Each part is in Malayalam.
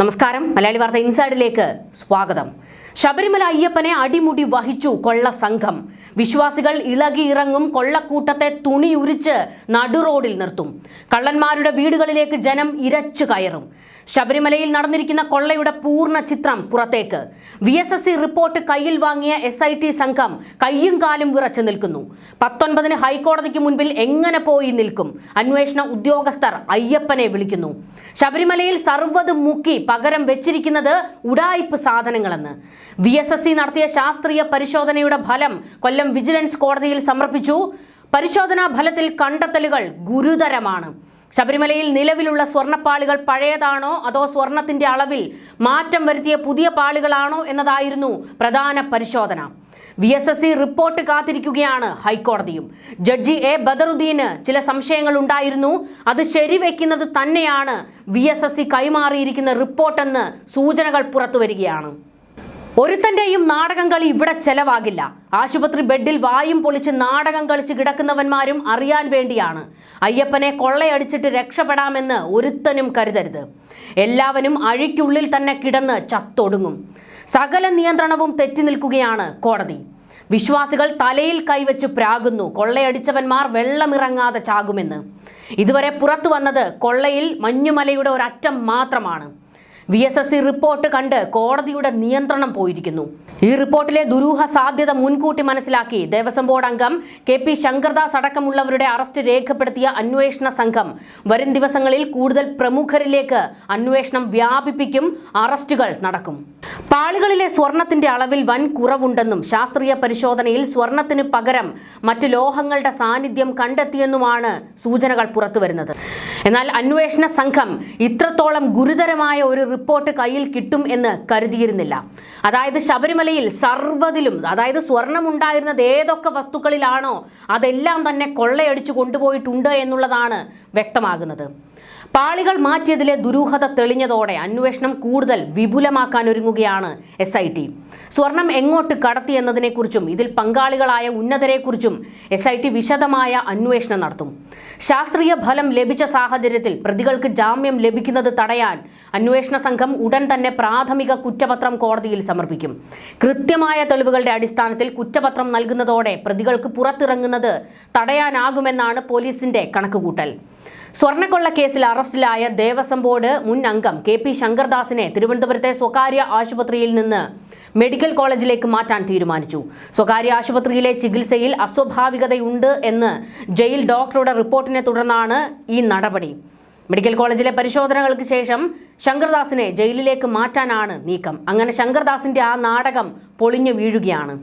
നമസ്കാരം. മലയാളി വാർത്ത ഇൻസൈഡിലേക്ക് സ്വാഗതം. ശബരിമല അയ്യപ്പനെ അടിമുടി വഹിച്ചു കൊള്ള സംഘം. വിശ്വാസികൾ ഇളകിയിറങ്ങും. കൊള്ളക്കൂട്ടത്തെ തുണിയുരിച്ച് നടുറോഡിൽ നിർത്തും. കള്ളന്മാരുടെ വീടുകളിലേക്ക് ജനം ഇരച്ചു കയറും. ശബരിമലയിൽ നടന്നിരിക്കുന്ന കൊള്ളയുടെ പൂർണ്ണ ചിത്രം പുറത്തേക്ക്. VSSC റിപ്പോർട്ട് കയ്യിൽ വാങ്ങിയ SIT സംഘം കയ്യും കാലും വിറച്ചു നിൽക്കുന്നു. 19-ന് ഹൈക്കോടതിക്ക് മുൻപിൽ എങ്ങനെ പോയി നിൽക്കും? അന്വേഷണ ഉദ്യോഗസ്ഥർ അയ്യപ്പനെ വിളിക്കുന്നു. ശബരിമലയിൽ സർവ്വതും മുക്കി പകരം വെച്ചിരിക്കുന്നത് ഉഡായിപ്പ് സാധനങ്ങളെന്ന്. VSSC നടത്തിയ ശാസ്ത്രീയ പരിശോധനയുടെ ഫലം കൊല്ലം വിജിലൻസ് കോടതിയിൽ സമർപ്പിച്ചു. പരിശോധനാ ഫലത്തിൽ കണ്ടെത്തലുകൾ ഗുരുതരമാണ്. ശബരിമലയിൽ നിലവിലുള്ള സ്വർണ്ണപ്പാളികൾ പഴയതാണോ അതോ സ്വർണത്തിന്റെ അളവിൽ മാറ്റം വരുത്തിയ പുതിയ പാളികളാണോ എന്നതായിരുന്നു പ്രധാന പരിശോധന. VSSC റിപ്പോർട്ട് കാത്തിരിക്കുകയാണ് ഹൈക്കോടതിയും. ജഡ്ജി A ബദറുദ്ദീന് ചില സംശയങ്ങൾ ഉണ്ടായിരുന്നു. അത് ശരിവെക്കുന്നത് തന്നെയാണ് VSSC കൈമാറിയിരിക്കുന്ന റിപ്പോർട്ടെന്ന് സൂചനകൾ പുറത്തുവരികയാണ്. ഒരുത്തന്റെയും നാടകം കളി ഇവിടെ ചെലവാകില്ല. ആശുപത്രി ബെഡിൽ വായും പൊളിച്ച് നാടകം കളിച്ച് കിടക്കുന്നവന്മാരും അറിയാൻ വേണ്ടിയാണ്. അയ്യപ്പനെ കൊള്ളയടിച്ചിട്ട് രക്ഷപ്പെടാമെന്ന് ഒരുത്തനും കരുതരുത്. എല്ലാവരും അഴിക്കുള്ളിൽ തന്നെ കിടന്ന് ചത്തൊടുങ്ങും. സകല നിയന്ത്രണവും തെറ്റി നിൽക്കുകയാണ് കോടതി. വിശ്വാസികൾ തലയിൽ കൈവച്ച് പ്രാകുന്നു. കൊള്ളയടിച്ചവന്മാർ വെള്ളമിറങ്ങാതെ ചാകുമെന്ന്. ഇതുവരെ പുറത്തു വന്നത് കൊള്ളയിൽ മഞ്ഞുമലയുടെ ഒരറ്റം മാത്രമാണ്. VSSC റിപ്പോർട്ട് കണ്ട് കോടതിയുടെ നിയന്ത്രണം പോയിരിക്കുന്നു. ഈ റിപ്പോർട്ടിലെ ദുരൂഹ സാധ്യത മുൻകൂട്ടി മനസ്സിലാക്കി ദേവസ്വം ബോർഡ് അംഗം KP ശങ്കർദാസ് അടക്കമുള്ളവരുടെ അറസ്റ്റ് രേഖപ്പെടുത്തിയ അന്വേഷണ സംഘം വരും ദിവസങ്ങളിൽ കൂടുതൽ പ്രമുഖരിലേക്ക് അന്വേഷണം വ്യാപിപ്പിക്കും. അറസ്റ്റുകൾ നടക്കും. പാളികളിലെ സ്വർണത്തിന്റെ അളവിൽ വൻ കുറവുണ്ടെന്നും ശാസ്ത്രീയ പരിശോധനയിൽ സ്വർണത്തിന് പകരം മറ്റ് ലോഹങ്ങളുടെ സാന്നിധ്യം കണ്ടെത്തിയെന്നുമാണ് സൂചനകൾ പുറത്തുവരുന്നത്. എന്നാൽ അന്വേഷണ സംഘം ഇത്രത്തോളം ഗുരുതരമായ ഒരു റിപ്പോർട്ട് കയ്യിൽ കിട്ടും എന്ന് കരുതിയിരുന്നില്ല. അതായത് ശബരിമലയിൽ സർവ്വതിലും, അതായത് സ്വർണം ഉണ്ടായിരുന്നത് ഏതൊക്കെ വസ്തുക്കളിലാണോ അതെല്ലാം തന്നെ കൊള്ളയടിച്ചു കൊണ്ടുപോയിട്ടുണ്ട് എന്നുള്ളതാണ് വ്യക്തമാകുന്നത്. പാളികൾ മാറ്റിയതിലെ ദുരൂഹത തെളിഞ്ഞതോടെ അന്വേഷണം കൂടുതൽ വിപുലമാക്കാൻ ഒരുങ്ങുകയാണ് SIT. സ്വർണം എങ്ങോട്ട് കടത്തി എന്നതിനെക്കുറിച്ചും ഇതിൽ പങ്കാളികളായ ഉന്നതരെക്കുറിച്ചും SIT വിശദമായ അന്വേഷണം നടത്തും. ശാസ്ത്രീയ ഫലം ലഭിച്ച സാഹചര്യത്തിൽ പ്രതികൾക്ക് ജാമ്യം ലഭിക്കുന്നത് തടയാൻ അന്വേഷണ സംഘം ഉടൻ തന്നെ പ്രാഥമിക കുറ്റപത്രം കോടതിയിൽ സമർപ്പിക്കും. കൃത്യമായ തെളിവുകളുടെ അടിസ്ഥാനത്തിൽ കുറ്റപത്രം നൽകുന്നതോടെ പ്രതികൾക്ക് പുറത്തിറങ്ങുന്നത് തടയാനാകുമെന്നാണ് പോലീസിന്റെ കണക്കുകൂട്ടൽ. സ്വർണ്ണക്കൊള്ള കേസിൽ അറസ്റ്റിലായ ദേവസ്വം ബോർഡ് മുൻ അംഗം KP ശങ്കർദാസിനെ തിരുവനന്തപുരത്തെ സ്വകാര്യ ആശുപത്രിയിൽ നിന്ന് മെഡിക്കൽ കോളേജിലേക്ക് മാറ്റാൻ തീരുമാനിച്ചു. സ്വകാര്യ ആശുപത്രിയിലെ ചികിത്സയിൽ അസ്വാഭാവികതയുണ്ട് എന്ന് ജയിൽ ഡോക്ടറുടെ റിപ്പോർട്ടിനെ തുടർന്നാണ് ഈ നടപടി. മെഡിക്കൽ കോളേജിലെ പരിശോധനകൾക്ക് ശേഷം ശങ്കർദാസിനെ ജയിലിലേക്ക് മാറ്റാനാണ് നീക്കം. അങ്ങനെ ശങ്കർദാസിന്റെ ആ നാടകം പൊളിഞ്ഞു വീഴുകയാണ്.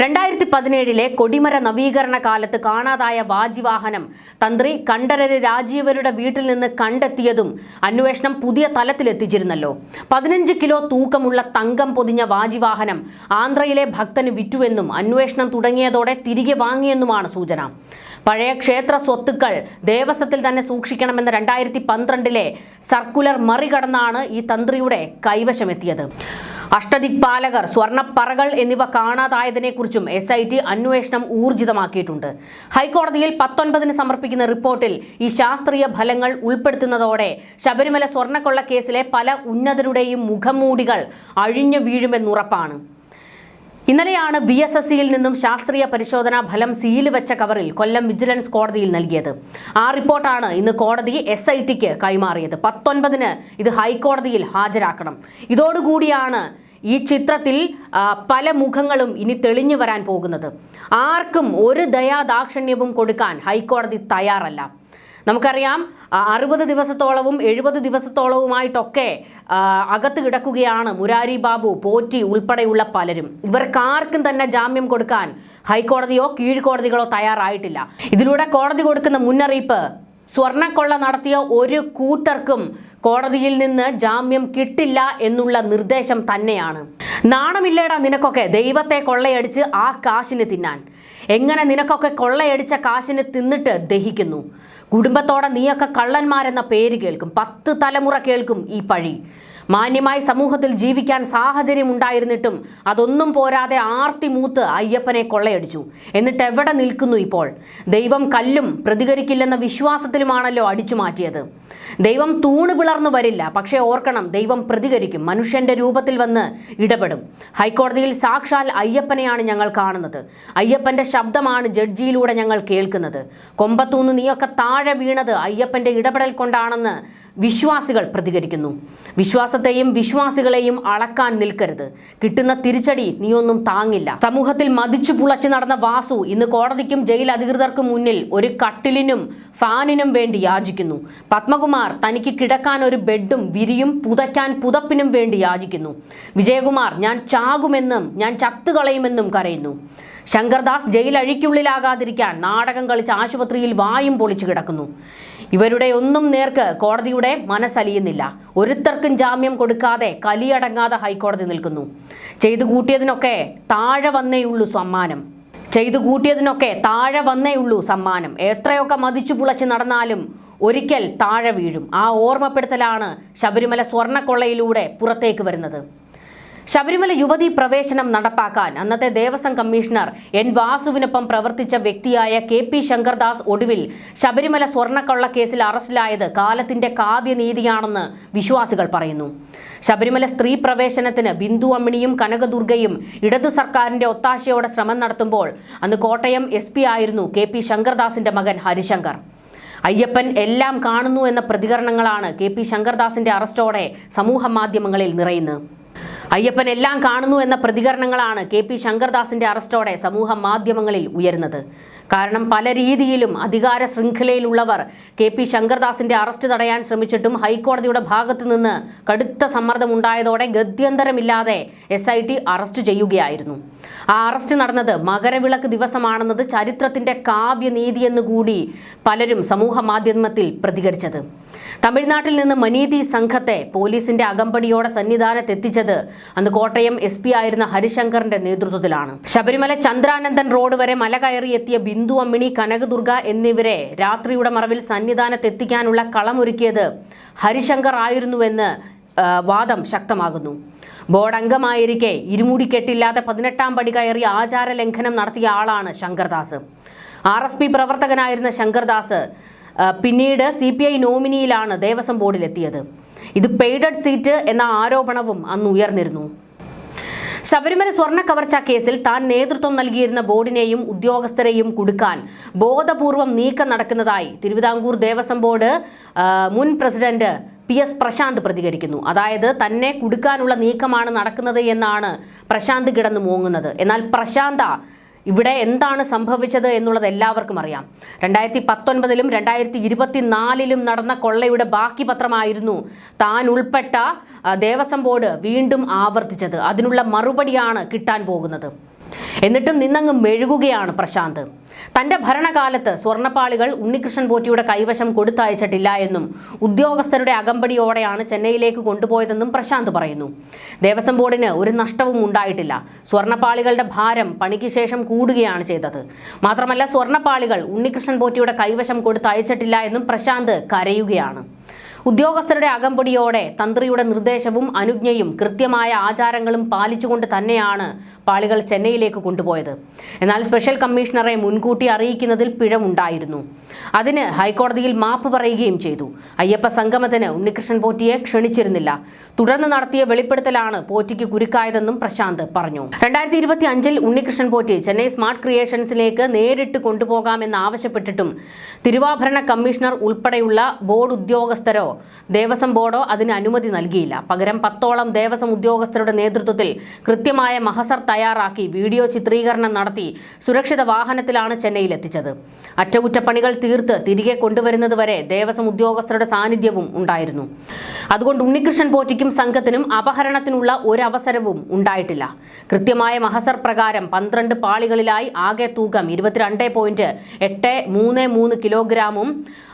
2017 കൊടിമര നവീകരണ കാലത്ത് കാണാതായ വാജിവാഹനം തന്ത്രി കണ്ഠരര് രാജീവരുടെ വീട്ടിൽ നിന്ന് കണ്ടെത്തിയതും അന്വേഷണം പുതിയ തലത്തിലെത്തിച്ചിരുന്നല്ലോ. 15 കിലോ തൂക്കമുള്ള തങ്കം പൊതിഞ്ഞ വാജിവാഹനം ആന്ധ്രയിലെ ഭക്തന് വിറ്റുവെന്നും അന്വേഷണം തുടങ്ങിയതോടെ തിരികെ വാങ്ങിയെന്നുമാണ് സൂചന. പഴയ ക്ഷേത്ര സ്വത്തുക്കൾ ദേവസ്വത്തിൽ തന്നെ സൂക്ഷിക്കണമെന്ന 2012 സർക്കുലർ മറികടന്നാണ് ഈ തന്ത്രിയുടെ കൈവശമെത്തിയത്. അഷ്ടദിക്പാലകർ, സ്വർണ്ണപ്പറകൾ എന്നിവ കാണാതായതിനെക്കുറിച്ചും SIT അന്വേഷണം ഊർജിതമാക്കിയിട്ടുണ്ട്. ഹൈക്കോടതിയിൽ 19-ന് സമർപ്പിക്കുന്ന റിപ്പോർട്ടിൽ ഈ ശാസ്ത്രീയ ഫലങ്ങൾ ഉൾപ്പെടുത്തുന്നതോടെ ശബരിമല സ്വർണ്ണക്കൊള്ള കേസിലെ പല ഉന്നതരുടെയും മുഖംമൂടികൾ അഴിഞ്ഞു വീഴുമെന്നുറപ്പാണ്. ഇന്നലെയാണ് VSSCയിൽ നിന്നും ശാസ്ത്രീയ പരിശോധനാ ഫലം സീല് വെച്ച കവറിൽ കൊല്ലം വിജിലൻസ് കോടതിയിൽ നൽകിയത്. ആ റിപ്പോർട്ടാണ് ഇന്ന് കോടതി SITക്ക് കൈമാറിയത്. 19-ന് ഇത് ഹൈക്കോടതിയിൽ ഹാജരാക്കണം. ഇതോടുകൂടിയാണ് ഈ ചിത്രത്തിൽ പല മുഖങ്ങളും ഇനി തെളിഞ്ഞു വരാൻ പോകുന്നത്. ആർക്കും ഒരു ദയാദാക്ഷിണ്യവും കൊടുക്കാൻ ഹൈക്കോടതി തയ്യാറല്ല. നമുക്കറിയാം 60 ദിവസത്തോളവും 70 ദിവസത്തോളവുമായിട്ടൊക്കെ അകത്ത് കിടക്കുകയാണ് മുരാരി ബാബു, പോറ്റി ഉൾപ്പെടെയുള്ള പലരും. ഇവർക്കാർക്കും തന്നെ ജാമ്യം കൊടുക്കാൻ ഹൈക്കോടതിയോ കീഴ്ക്കോടതികളോ തയ്യാറായിട്ടില്ല. ഇതിലൂടെ കോടതി കൊടുക്കുന്ന മുന്നറിയിപ്പ് സ്വർണ്ണക്കൊള്ള നടത്തിയ ഒരു കൂട്ടർക്കും കോടതിയിൽ നിന്ന് ജാമ്യം കിട്ടില്ല എന്നുള്ള നിർദ്ദേശം തന്നെയാണ്. നാണമില്ലേടാ നിനക്കൊക്കെ ദൈവത്തെ കൊള്ളയടിച്ച് ആ കാശിന് തിന്നാൻ? എങ്ങനെ നിനക്കൊക്കെ കൊള്ളയടിച്ച കാശിന് തിന്നിട്ട് ദഹിക്കുന്നു? കുടുംബത്തോടെ നീയൊക്കെ കള്ളന്മാരെന്ന പേര് കേൾക്കും. 10 തലമുറ കേൾക്കും ഈ പഴി. മാന്യമായി സമൂഹത്തിൽ ജീവിക്കാൻ സാഹചര്യം ഉണ്ടായിരുന്നിട്ടും അതൊന്നും പോരാതെ ആർത്തി മൂത്ത് അയ്യപ്പനെ കൊള്ളയടിച്ചു. എന്നിട്ട് എവിടെ നിൽക്കുന്നു ഇപ്പോൾ? ദൈവം കല്ലും പ്രതികരിക്കില്ലെന്ന വിശ്വാസത്തിലുമാണല്ലോ അടിച്ചു മാറ്റിയത്. ദൈവം തൂണ് പിളർന്നു വരില്ല, പക്ഷേ ഓർക്കണം, ദൈവം പ്രതികരിക്കും, മനുഷ്യന്റെ രൂപത്തിൽ വന്ന് ഇടപെടും. ഹൈക്കോടതിയിൽ സാക്ഷാൽ അയ്യപ്പനെയാണ് ഞങ്ങൾ കാണുന്നത്. അയ്യപ്പന്റെ ശബ്ദമാണ് ജഡ്ജിയിലൂടെ ഞങ്ങൾ കേൾക്കുന്നത്. കൊമ്പത്തൂന്ന് നീയൊക്കെ താഴെ വീണത് അയ്യപ്പന്റെ ഇടപെടൽ കൊണ്ടാണെന്ന് വിശ്വാസികൾ പ്രതികരിക്കുന്നു. വിശ്വാസത്തെയും വിശ്വാസികളെയും അളക്കാൻ നിൽക്കരുത്. കിട്ടുന്ന തിരിച്ചടി നീയൊന്നും താങ്ങില്ല. സമൂഹത്തിൽ മതിച്ചു പുളച്ചു നടന്ന വാസു ഇന്ന് കോടതിക്കും ജയിൽ അധികൃതർക്കും മുന്നിൽ ഒരു കട്ടിലിനും ഫാനിനും വേണ്ടി യാചിക്കുന്നു. പത്മകുമാർ തനിക്ക് കിടക്കാൻ ഒരു ബെഡും വിരിയും പുതയ്ക്കാൻ പുതപ്പിനും വേണ്ടി യാചിക്കുന്നു. വിജയകുമാർ ഞാൻ ചാകുമെന്നും ഞാൻ ചത്തുകളയുമെന്നും കരയുന്നു. ശങ്കർദാസ് ജയിലഴിക്കുള്ളിലാകാതിരിക്കാൻ നാടകം കളിച്ച് ആശുപത്രിയിൽ വായും പൊളിച്ചു കിടക്കുന്നു. ഇവരുടെ ഒന്നും നേർക്ക് കോടതിയുടെ മനസ്സലിയുന്നില്ല. ഒരുത്തർക്കും ജാമ്യം കൊടുക്കാതെ കലിയടങ്ങാതെ ഹൈക്കോടതി നിൽക്കുന്നു. ചെയ്തു കൂട്ടിയതിനൊക്കെ താഴെ വന്നേയുള്ളൂ സമ്മാനം. എത്രയൊക്കെ മതിച്ചു പുളച്ച് നടന്നാലും ഒരിക്കൽ താഴെ വീഴും. ആ ഓർമ്മപ്പെടുത്തലാണ് ശബരിമല സ്വർണ്ണക്കൊള്ളയിലൂടെ പുറത്തേക്ക് വരുന്നത്. ശബരിമല യുവതീ പ്രവേശനം നടപ്പാക്കാൻ അന്നത്തെ ദേവസ്വം കമ്മീഷണർ എൻ വാസുവിനൊപ്പം പ്രവർത്തിച്ച വ്യക്തിയായ KP ശങ്കർദാസ് ഒടുവിൽ ശബരിമല സ്വർണ്ണക്കൊള്ള കേസിൽ അറസ്റ്റിലായത് കാലത്തിന്റെ കാവ്യനീതിയാണെന്ന് വിശ്വാസികൾ പറയുന്നു. ശബരിമല സ്ത്രീ പ്രവേശനത്തിന് ബിന്ദു അമ്മിണിയും കനകദുർഗയും ഇടതു സർക്കാരിന്റെ ഒത്താശയോടെ ശ്രമം നടത്തുമ്പോൾ അന്ന് കോട്ടയം SP ആയിരുന്നു KP ശങ്കർദാസിന്റെ മകൻ ഹരിശങ്കർ. അയ്യപ്പൻ എല്ലാം കാണുന്നു എന്ന പ്രതികരണങ്ങളാണ് KP ശങ്കർദാസിന്റെ അറസ്റ്റോടെ സമൂഹ മാധ്യമങ്ങളിൽ നിറയുന്നത്. അയ്യപ്പൻ എല്ലാം കാണുന്നു എന്ന പ്രതികരണങ്ങളാണ് KP ശങ്കർദാസിന്റെ അറസ്റ്റോടെ സമൂഹ മാധ്യമങ്ങളിൽ ഉയരുന്നത്. കാരണം പല രീതിയിലും അധികാര ശൃംഖലയിലുള്ളവർ KP ശങ്കർദാസിന്റെ അറസ്റ്റ് തടയാൻ ശ്രമിച്ചിട്ടും ഹൈക്കോടതിയുടെ ഭാഗത്തു നിന്ന് കടുത്ത സമ്മർദ്ദമുണ്ടായതോടെ ഗത്യന്തരമില്ലാതെ SIT അറസ്റ്റ് ചെയ്യുകയായിരുന്നു. ആ അറസ്റ്റ് നടന്നത് മകരവിളക്ക് ദിവസമാണെന്നത് ചരിത്രത്തിന്റെ കാവ്യനീതിയെന്നുകൂടി പലരും സമൂഹ മാധ്യമത്തിൽ പ്രതികരിച്ചത്. തമിഴ്നാട്ടിൽ നിന്ന് മനീതി സംഘത്തെ പോലീസിന്റെ അകമ്പടിയോടെ സന്നിധാനത്തെത്തിച്ചത് അന്ന് കോട്ടയം SP ആയിരുന്ന ഹരിശങ്കറിന്റെ നേതൃത്വത്തിലാണ്. ശബരിമല ചന്ദ്രാനന്ദൻ റോഡ് വരെ മല കയറി എത്തിയ ബിന്ദു അമ്മിണി, കനകദുർഗ എന്നിവരെ രാത്രിയുടെ മറവിൽ സന്നിധാനത്തെത്തിക്കാനുള്ള കളമൊരുക്കിയത് ഹരിശങ്കർ ആയിരുന്നുവെന്ന് വാദം ശക്തമാകുന്നു. ബോർഡ് അംഗമായിരിക്കെ ഇരുമുടിക്കെട്ടില്ലാതെ 18-ാം പടി കയറി ആചാര ലംഘനം നടത്തിയ ആളാണ് ശങ്കർദാസ്. RSP പ്രവർത്തകനായിരുന്ന ശങ്കർദാസ് പിന്നീട് CPI നോമിനിയിലാണ് ദേവസ്വം ബോർഡിലെത്തിയത്. ഇത് പെയ്ഡഡ് സീറ്റ് എന്ന ആരോപണവും അന്ന് ഉയർന്നിരുന്നു. ശബരിമല സ്വർണ്ണ കവർച്ചാ കേസിൽ താൻ നേതൃത്വം നൽകിയിരുന്ന ബോർഡിനെയും ഉദ്യോഗസ്ഥരെയും കുടുക്കാൻ ബോധപൂർവം നീക്കം നടക്കുന്നതായി തിരുവിതാംകൂർ ദേവസ്വം ബോർഡ് മുൻ പ്രസിഡന്റ് PS പ്രശാന്ത് പ്രതികരിക്കുന്നു. അതായത് തന്നെ കുടുക്കാനുള്ള നീക്കമാണ് നടക്കുന്നത് എന്നാണ് പ്രശാന്ത് കിടന്നു മോങ്ങുന്നത്. എന്നാൽ പ്രശാന്ത ഇവിടെ എന്താണ് സംഭവിച്ചത് എന്നുള്ളത് എല്ലാവർക്കും അറിയാം. 2019-ലും 2024-ലും നടന്ന കൊള്ളയുടെ ബാക്കി പത്രമായിരുന്നു താൻ ഉൾപ്പെട്ട ദേവസ്വം ബോർഡ് വീണ്ടും ആവർത്തിച്ചത്. അതിനുള്ള മറുപടിയാണ് കിട്ടാൻ പോകുന്നത്. എന്നിട്ടും നിന്നങ്ങ് മെഴുകുകയാണ് പ്രശാന്ത്. തന്റെ ഭരണകാലത്ത് സ്വർണ്ണപ്പാളികൾ ഉണ്ണികൃഷ്ണൻ പോറ്റിയുടെ കൈവശം കൊടുത്തയച്ചിട്ടില്ല എന്നും ഉദ്യോഗസ്ഥരുടെ അകമ്പടിയോടെയാണ് ചെന്നൈയിലേക്ക് കൊണ്ടുപോയതെന്നും പ്രശാന്ത് പറയുന്നു. ദേവസ്വം ബോർഡിന് ഒരു നഷ്ടവും ഉണ്ടായിട്ടില്ല. സ്വർണ്ണപ്പാളികളുടെ ഭാരം പണിക്ക് ശേഷം കൂടുകയാണ് ചെയ്തത്. മാത്രമല്ല സ്വർണ്ണപ്പാളികൾ ഉണ്ണികൃഷ്ണൻ പോറ്റിയുടെ കൈവശം കൊടുത്തയച്ചിട്ടില്ല എന്നും പ്രശാന്ത് കരയുകയാണ്. ഉദ്യോഗസ്ഥരുടെ അകമ്പടിയോടെ തന്ത്രിയുടെ നിർദ്ദേശവും അനുജ്ഞയും കൃത്യമായ ആചാരങ്ങളും പാലിച്ചുകൊണ്ട് തന്നെയാണ് പാളികൾ ചെന്നൈയിലേക്ക് കൊണ്ടുപോയത്. എന്നാൽ സ്പെഷ്യൽ കമ്മീഷണറെ മുൻകൂട്ടി അറിയിക്കുന്നതിൽ പിഴവുണ്ടായിരുന്നു. അതിന് ഹൈക്കോടതിയിൽ മാപ്പ് പറയുകയും ചെയ്തു. അയ്യപ്പ സംഗമത്തിന് ഉണ്ണികൃഷ്ണൻ പോറ്റിയെ ക്ഷണിച്ചിരുന്നില്ല. തുടർന്ന് നടത്തിയ വെളിപ്പെടുത്തലാണ് പോറ്റിക്ക് കുരുക്കായതെന്നും പ്രശാന്ത് പറഞ്ഞു. 2025-ൽ ഉണ്ണികൃഷ്ണൻ പോറ്റി ചെന്നൈ സ്മാർട്ട് ക്രിയേഷൻസിലേക്ക് നേരിട്ട് കൊണ്ടുപോകാമെന്നാവശ്യപ്പെട്ടിട്ടും തിരുവാഭരണ കമ്മീഷണർ ഉൾപ്പെടെയുള്ള ബോർഡ് ഉദ്യോഗസ്ഥരോ ദേവസ്വം ബോർഡോ അതിന് അനുമതി നൽകിയില്ല. പകരം 10ഓളം ദേവസ്വം ഉദ്യോഗസ്ഥരുടെ നേതൃത്വത്തിൽ കൃത്യമായ മഹസർ തയ്യാറാക്കി വീഡിയോ ചിത്രീകരണം നടത്തി സുരക്ഷിത വാഹനത്തിലാണ് ചെന്നൈയിലെത്തിച്ചത്. അറ്റകുറ്റപ്പണികൾ തീർത്ത് തിരികെ കൊണ്ടുവരുന്നതുവരെ ദേവസ്വം ഉദ്യോഗസ്ഥരുടെ സാന്നിധ്യവും ഉണ്ടായിരുന്നു. അതുകൊണ്ട് ഉണ്ണികൃഷ്ണൻ പോറ്റിക്കും സംഘത്തിനും അപഹരണത്തിനുള്ള ഒരവസരവും ഉണ്ടായിട്ടില്ല. കൃത്യമായ മഹസർ പ്രകാരം 12 പാളികളിലായി ആകെ തൂക്കം 22.833 കിലോഗ്രാമും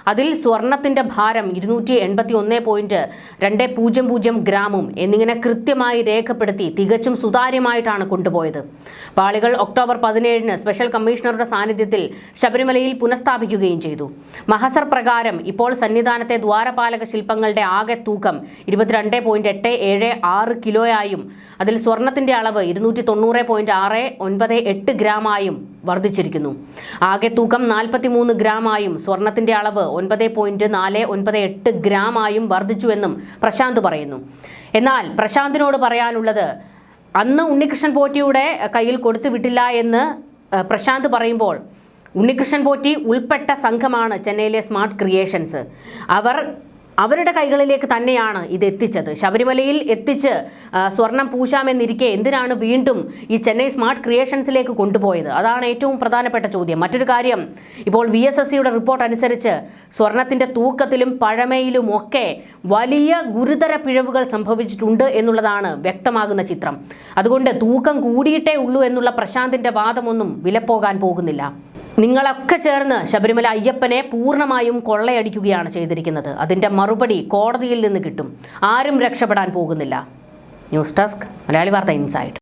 അതിൽ സ്വർണത്തിന്റെ ഭാരം 281.200 ഗ്രാമും എന്നിങ്ങനെ കൃത്യമായി രേഖപ്പെടുത്തി തികച്ചും സുതാര്യമായിട്ടാണ് കൊണ്ടുപോയത്. പാളികൾ ഒക്ടോബർ 17-ന് സ്പെഷ്യൽ കമ്മീഷണറുടെ സാന്നിധ്യത്തിൽ ശബരിമലയിൽ പുനഃസ്ഥാപിക്കുകയും ചെയ്തു. മഹസർ പ്രകാരം ഇപ്പോൾ സന്നിധാനത്തെ ദ്വാരപാലക ശില്പങ്ങളുടെ ആകെ തൂക്കം 22.876 കിലോയായും അതിൽ സ്വർണത്തിന്റെ അളവ് 290.698 ഗ്രാമായും വർദ്ധിച്ചിരിക്കുന്നു. ആകെ തൂക്കം 43 ഗ്രാമായും സ്വർണത്തിന്റെ അളവ് 9.498 ഗ്രാമായും വർദ്ധിച്ചുവെന്നും പ്രശാന്ത് പറയുന്നു. എന്നാൽ പ്രശാന്തിനോട് പറയാനുള്ളത്, അന്ന് ഉണ്ണികൃഷ്ണൻ പോറ്റിയുടെ കയ്യിൽ കൊടുത്തു വിട്ടില്ല എന്ന് പ്രശാന്ത് പറയുമ്പോൾ, ഉണ്ണികൃഷ്ണൻ പോറ്റി ഉൾപ്പെട്ട സംഘമാണ് ചെന്നൈയിലെ സ്മാർട്ട് ക്രിയേഷൻസ്. അവരുടെ കൈകളിലേക്ക് തന്നെയാണ് ഇത് എത്തിച്ചത്. ശബരിമലയിൽ എത്തിച്ച് സ്വർണം പൂശാമെന്നിരിക്കെ എന്തിനാണ് വീണ്ടും ഈ ചെന്നൈ സ്മാർട്ട് ക്രിയേഷൻസിലേക്ക് കൊണ്ടുപോയത്? അതാണ് ഏറ്റവും പ്രധാനപ്പെട്ട ചോദ്യം. മറ്റൊരു കാര്യം, ഇപ്പോൾ VSSCയുടെ റിപ്പോർട്ട് അനുസരിച്ച് സ്വർണത്തിൻ്റെ തൂക്കത്തിലും പഴമയിലുമൊക്കെ വലിയ ഗുരുതര പിഴവുകൾ സംഭവിച്ചിട്ടുണ്ട് എന്നുള്ളതാണ് വ്യക്തമാകുന്ന ചിത്രം. അതുകൊണ്ട് തൂക്കം കൂടിയിട്ടേ ഉള്ളൂ എന്നുള്ള പ്രശാന്തിൻ്റെ വാദമൊന്നും വിലപ്പോകാൻ പോകുന്നില്ല. നിങ്ങളൊക്കെ ചേർന്ന് ശബരിമല അയ്യപ്പനെ പൂർണ്ണമായും കൊള്ളയടിക്കുകയാണ് ചെയ്തിരിക്കുന്നത്. അതിൻ്റെ മറുപടി കോടതിയിൽ നിന്ന് കിട്ടും. ആരും രക്ഷപ്പെടാൻ പോകുന്നില്ല. ന്യൂസ് ഡെസ്ക്, മലയാളി വാർത്ത ഇൻസൈഡ്.